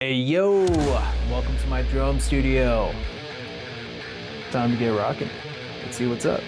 Hey yo, welcome to my drum studio. Time to get rocking. Let's see what's up.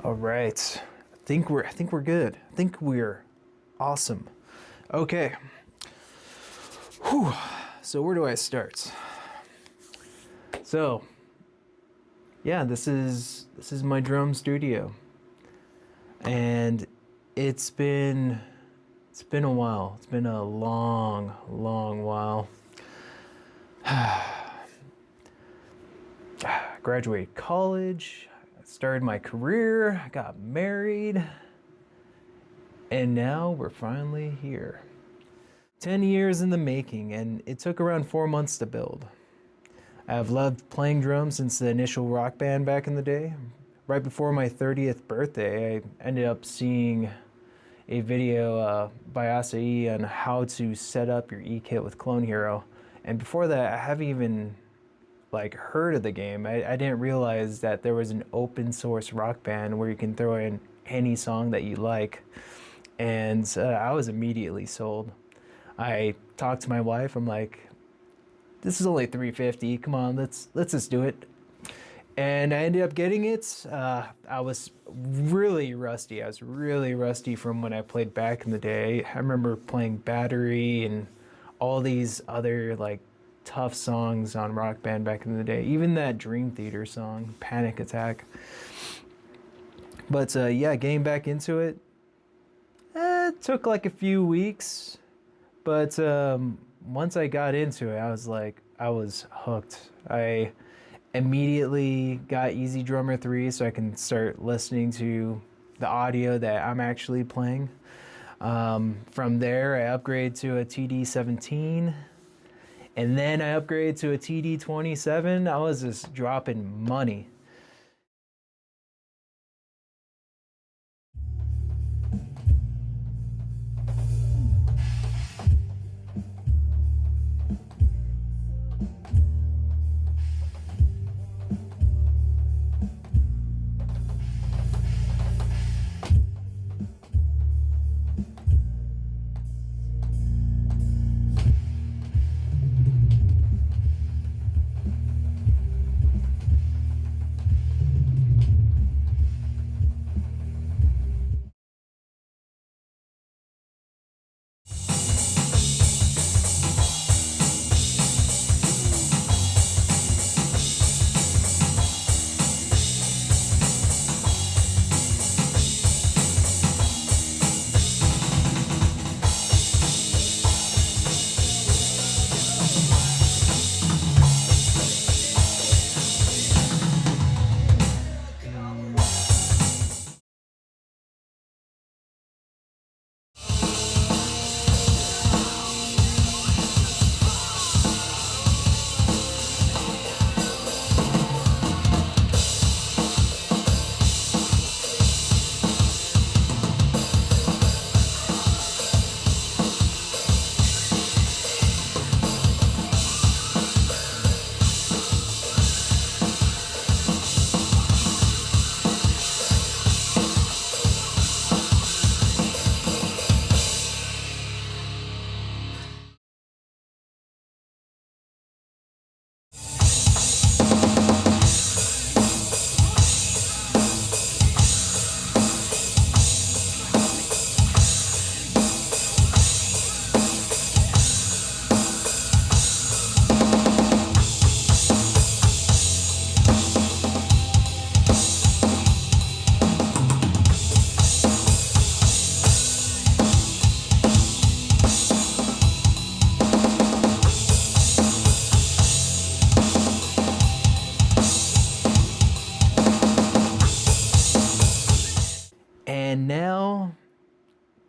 All right, I think we're good. I think we're awesome. Okay. Whew. So where do I start? So, yeah, this is my drum studio, and it's been a while. It's been a long while. Graduated college, started my career, I got married, and now we're finally here. 10 years in the making, and it took around 4 months to build. I've loved playing drums since the initial rock band back in the day. Right before my 30th birthday, I ended up seeing a video by Acai on how to set up your E-kit with Clone Hero. And before that, I haven't even heard of the game. I didn't realize that there was an open source rock band where you can throw in any song that you like. And I was immediately sold. I talked to my wife. I'm like, this is only $350. Come on, let's just do it. And I ended up getting it. I was really rusty. I was really rusty from when I played back in the day. I remember playing Battery and all these other tough songs on Rock Band back in the day. Even that Dream Theater song, Panic Attack. But yeah, getting back into it, it took like a few weeks. But once I got into it, I was hooked. I immediately got Easy Drummer 3 so I can start listening to the audio that I'm actually playing. From there, I upgraded to a TD-17. And then I upgraded to a TD-27. I was just dropping money.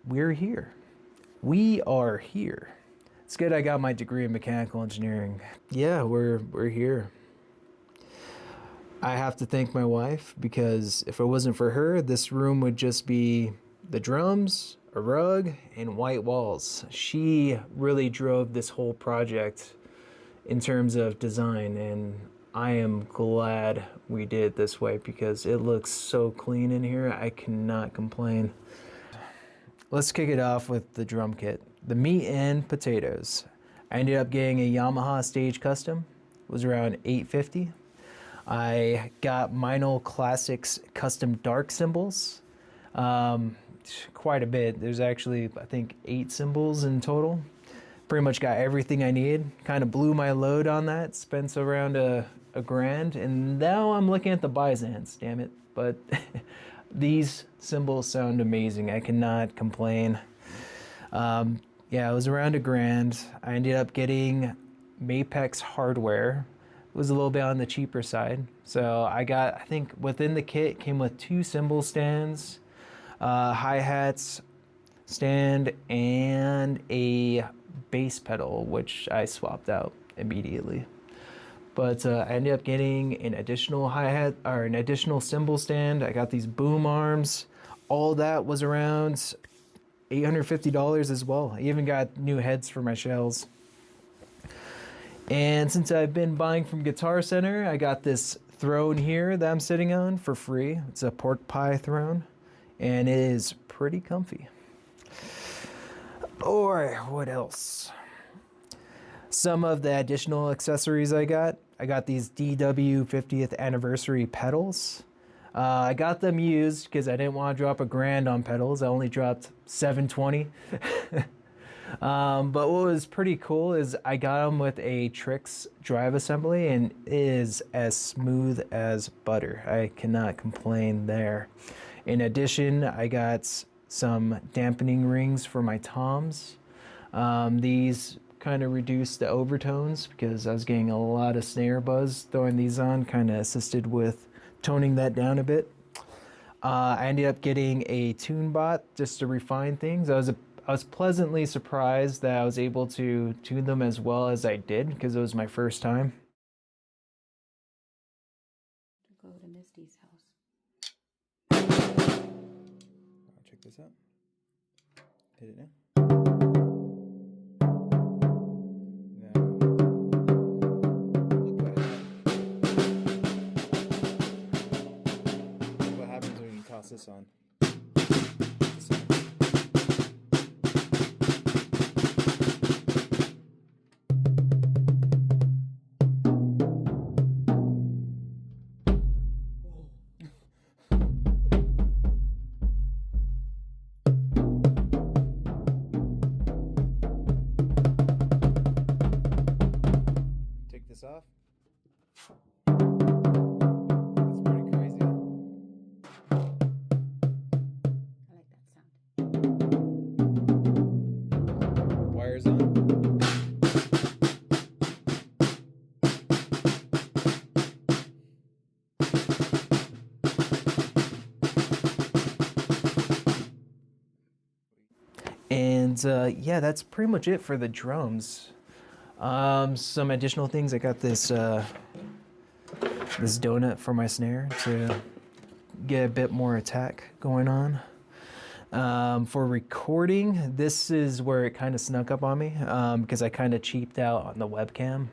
we're here. We are here. It's good I got my degree in mechanical engineering. Yeah, we're here. I have to thank my wife, because if it wasn't for her, this room would just be the drums, a rug, and white walls. She really drove this whole project in terms of design, and I am glad we did it this way because it looks so clean in here. I cannot complain. Let's kick it off with the drum kit. The meat and potatoes. I ended up getting a Yamaha Stage Custom. It was around $850. I got Meinl Classics custom dark cymbals. Quite a bit. There's actually, I think, 8 cymbals in total. Pretty much got everything I need. Kind of blew my load on that. Spent around a grand. And now I'm looking at the Byzants, damn it. But these cymbals sound amazing. I cannot complain. Yeah, it was around a grand. I ended up getting Mapex hardware. It was a little bit on the cheaper side. So I got, I think within the kit came with 2 cymbal stands, hi-hats stand, and a bass pedal, which I swapped out immediately. But I ended up getting an additional hi-hat, or an additional cymbal stand. I got these boom arms. All that was around $850 as well. I even got new heads for my shells. And since I've been buying from Guitar Center, I got this throne here that I'm sitting on for free. It's a pork pie throne, and it is pretty comfy. Or what else? Some of the additional accessories I got these DW 50th anniversary pedals. I got them used because I didn't want to drop a grand on pedals. I only dropped $720. But what was pretty cool is I got them with a Trix drive assembly, and it is as smooth as butter. I cannot complain there. In addition, I got some dampening rings for my toms. These kind of reduced the overtones because I was getting a lot of snare buzz. Throwing these on kind of assisted with toning that down a bit. I ended up getting a tune bot just to refine things. I was pleasantly surprised that I was able to tune them as well as I did because it was my first time. Go to Misty's house. Check this out. Hit it now. Look what happens when you toss this on. Take this off. That's pretty crazy. I like that sound. Wires on. And yeah, that's pretty much it for the drums. Some additional things. I got this this donut for my snare to get a bit more attack going on. For recording, this is where it kind of snuck up on me because I kind of cheaped out on the webcam.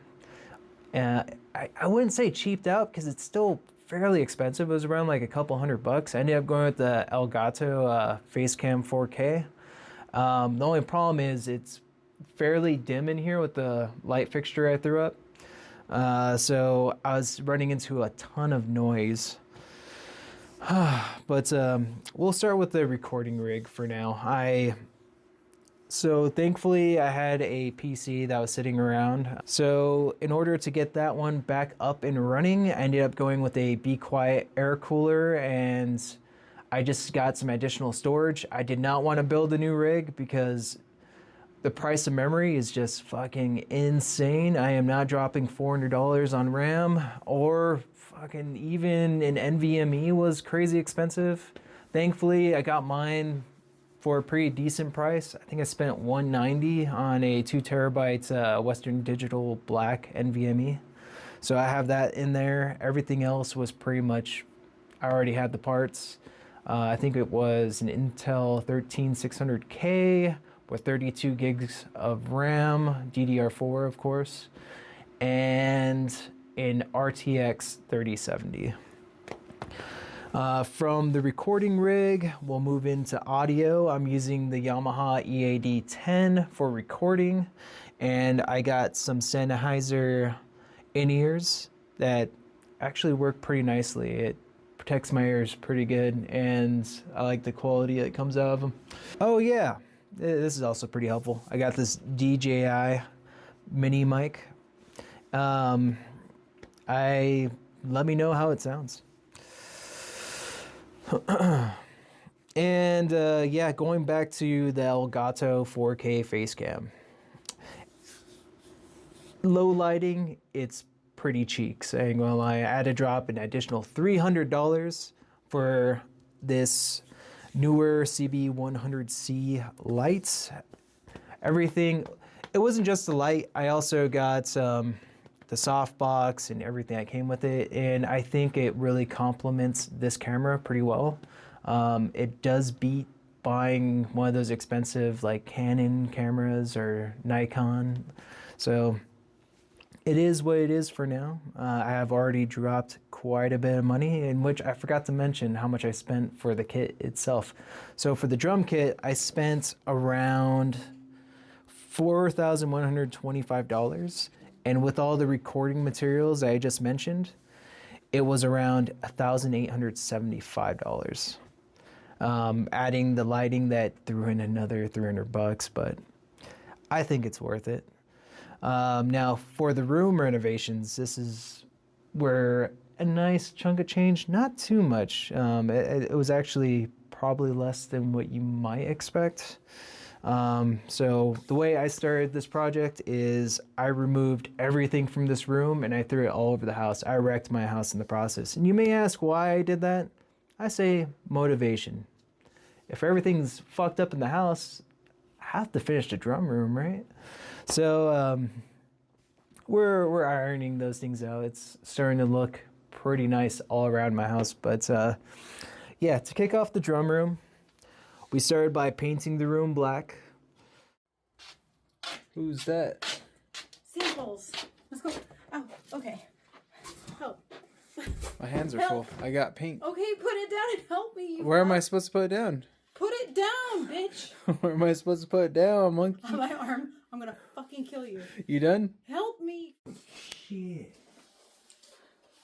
I wouldn't say cheaped out because it's still fairly expensive. It was around like a couple $100. I ended up going with the Elgato Facecam 4K. The only problem is it's fairly dim in here with the light fixture I threw up. So I was running into a ton of noise. But we'll start with the recording rig for now. So thankfully I had a PC that was sitting around. So in order to get that one back up and running, I ended up going with a Be Quiet air cooler, and I just got some additional storage. I did not want to build a new rig because the price of memory is just fucking insane. I am not dropping $400 on RAM, or fucking even an NVMe was crazy expensive. Thankfully, I got mine for a pretty decent price. I think I spent $190 on a 2 terabyte Western Digital Black NVMe. So I have that in there. Everything else was pretty much, I already had the parts. I think it was an Intel 13600K with 32 gigs of RAM, DDR4 of course, and an RTX 3070. From the recording rig, we'll move into audio. I'm using the Yamaha EAD10 for recording, and I got some Sennheiser in-ears that actually work pretty nicely. It protects my ears pretty good, and I like the quality that comes out of them. Oh yeah, this is also pretty helpful. I got this DJI mini mic. Let me know how it sounds. And yeah, going back to the Elgato 4K face cam. Low lighting, it's pretty cheap. Saying, well, I had to drop an additional $300 for this newer CB100C lights. Everything, it wasn't just the light. I also got the softbox and everything that came with it, and I think it really complements this camera pretty well. It does beat buying one of those expensive like Canon cameras or Nikon. So it is what it is for now. I have already dropped quite a bit of money, in which I forgot to mention how much I spent for the kit itself. So for the drum kit, I spent around $4,125. And with all the recording materials I just mentioned, it was around $1,875. Adding the lighting, that threw in another $300, but I think it's worth it. Now for the room renovations, this is where a nice chunk of change, not too much. It was actually probably less than what you might expect. So the way I started this project is I removed everything from this room and I threw it all over the house. I wrecked my house in the process. And you may ask why I did that. I say motivation. If everything's fucked up in the house, I have to finish the drum room, right? So we're ironing those things out. It's starting to look pretty nice all around my house. But yeah, to kick off the drum room, we started by painting the room black. Who's that? Cymbals. Let's go. Oh, okay. Help. My hands are Help. full. I got paint. Okay, put it down and help me. Where am I supposed to put it down? Put it down, bitch. Where am I supposed to put it down, monkey? On my arm. I'm gonna fucking kill you. You done? Help me. Shit.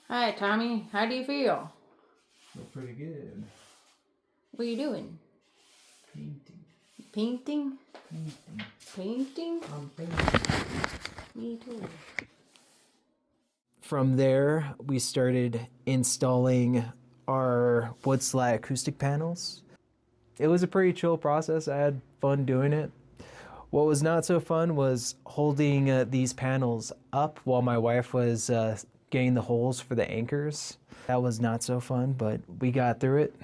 Hi, Tommy. How do you feel? Feel pretty good. What are you doing? Painting. Painting? Painting. Painting? I'm painting. Me too. From there, we started installing our wood slat acoustic panels. It was a pretty chill process. I had fun doing it. What was not so fun was holding these panels up while my wife was getting the holes for the anchors. That was not so fun, but we got through it.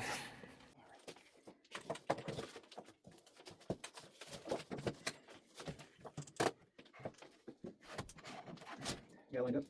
Got lined up.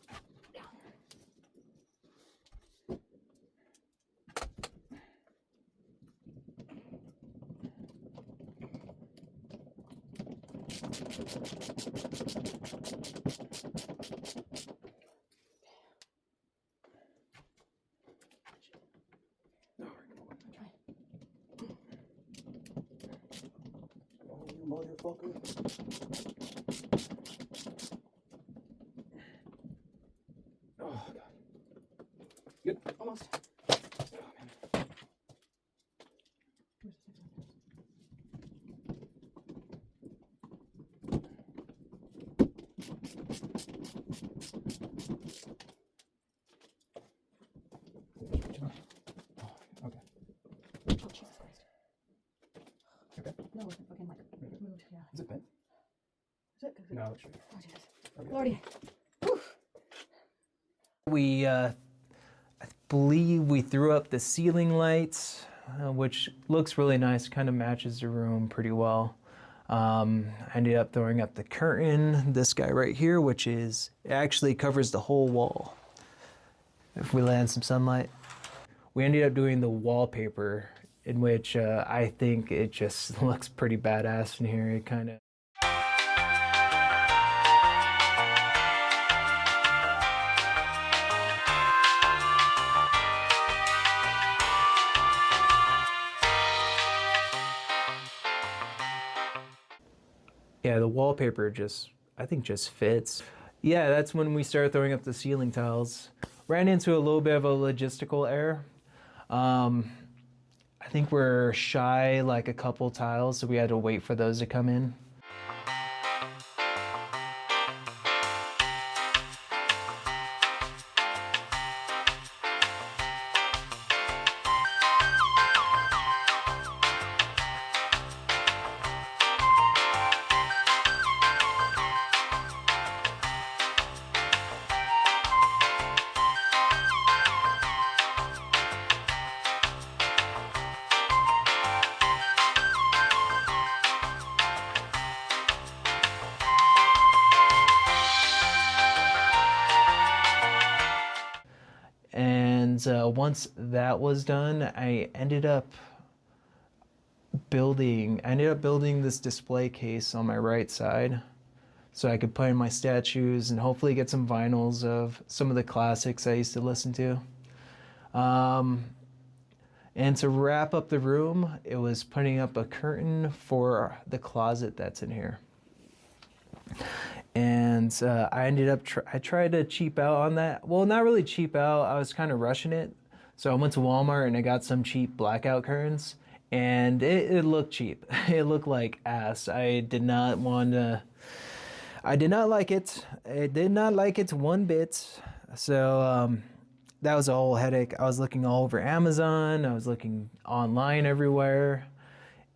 Motherfucker. Oh, God. Good. Almost. Oh, man. Oh, okay. Oh, Jesus Christ. Okay. No, it's fucking like moved. Yeah. Is it bent? Is it? No, it's straight. Oh, Jesus. Okay. Lordy. Oof. We, I believe we threw up the ceiling lights. which looks really nice, kind of matches the room pretty well. I ended up throwing up the curtain, this guy right here, which is, it actually covers the whole wall if we land some sunlight. We ended up doing the wallpaper, in which I think it just looks pretty badass in here. It kind of yeah, the wallpaper just, I think just fits. Yeah, that's when we started throwing up the ceiling tiles. Ran into a little bit of a logistical error. I think we're shy like a couple tiles, so we had to wait for those to come in. And once that was done, I ended up building this display case on my right side so I could put in my statues and hopefully get some vinyls of some of the classics I used to listen to. And to wrap up the room, it was putting up a curtain for the closet that's in here. And I ended up, I tried to cheap out on that. Well, not really cheap out, I was kind of rushing it. So I went to Walmart and I got some cheap blackout curtains, and it looked cheap. It looked like ass. I did not want to, I did not like it. I did not like it one bit. So that was a whole headache. I was looking all over Amazon. I was looking online everywhere.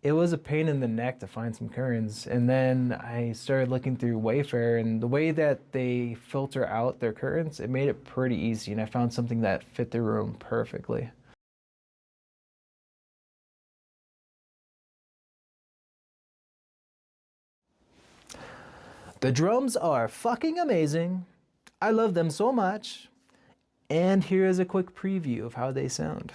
It was a pain in the neck to find some curtains. And then I started looking through Wayfair, and the way that they filter out their curtains, it made it pretty easy. And I found something that fit the room perfectly. The drums are fucking amazing. I love them so much. And here is a quick preview of how they sound.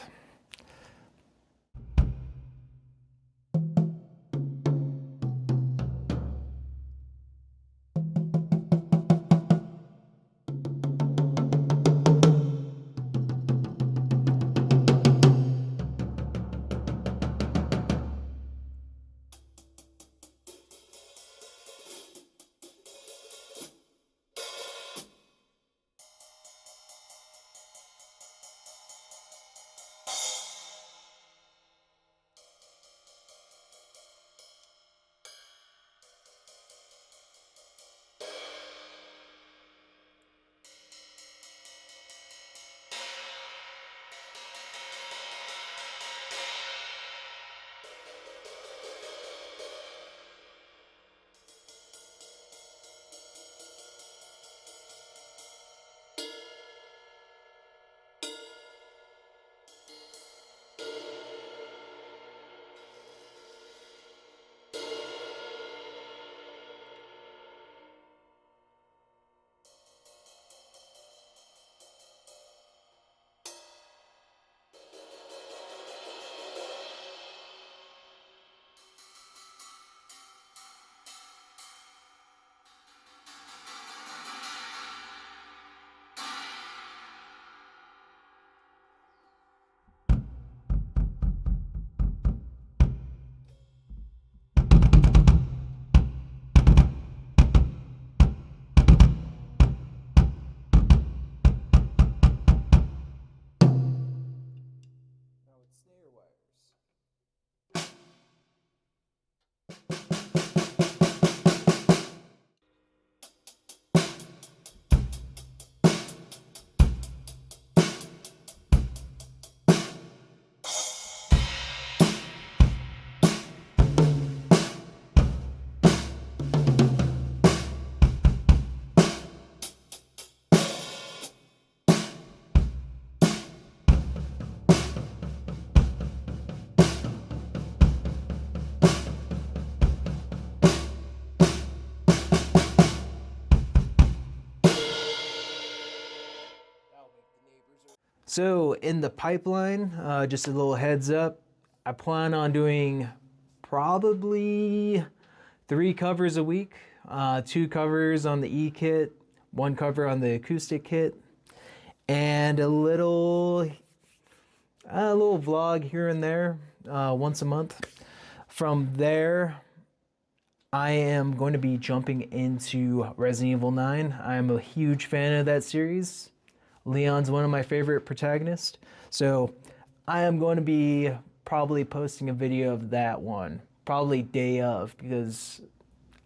So in the pipeline, just a little heads up, I plan on doing probably 3 covers a week, 2 covers on the E kit, 1 cover on the acoustic kit, and a little vlog here and there, once a month. From there, I am going to be jumping into Resident Evil 9. I'm a huge fan of that series. Leon's one of my favorite protagonists. So I am going to be probably posting a video of that one, probably day of, because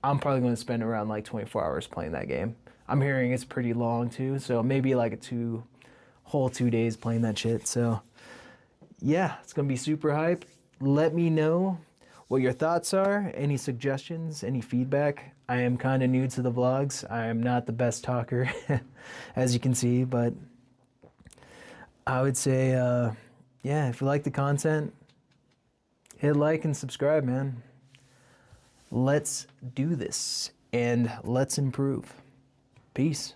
I'm probably going to spend around like 24 hours playing that game. I'm hearing it's pretty long too, so maybe like a whole 2 days playing that shit. So yeah, it's going to be super hype. Let me know what your thoughts are, any suggestions, any feedback. I am kind of new to the vlogs. I am not the best talker, as you can see, but I would say, yeah, if you like the content, hit like and subscribe, man. Let's do this, and let's improve. Peace.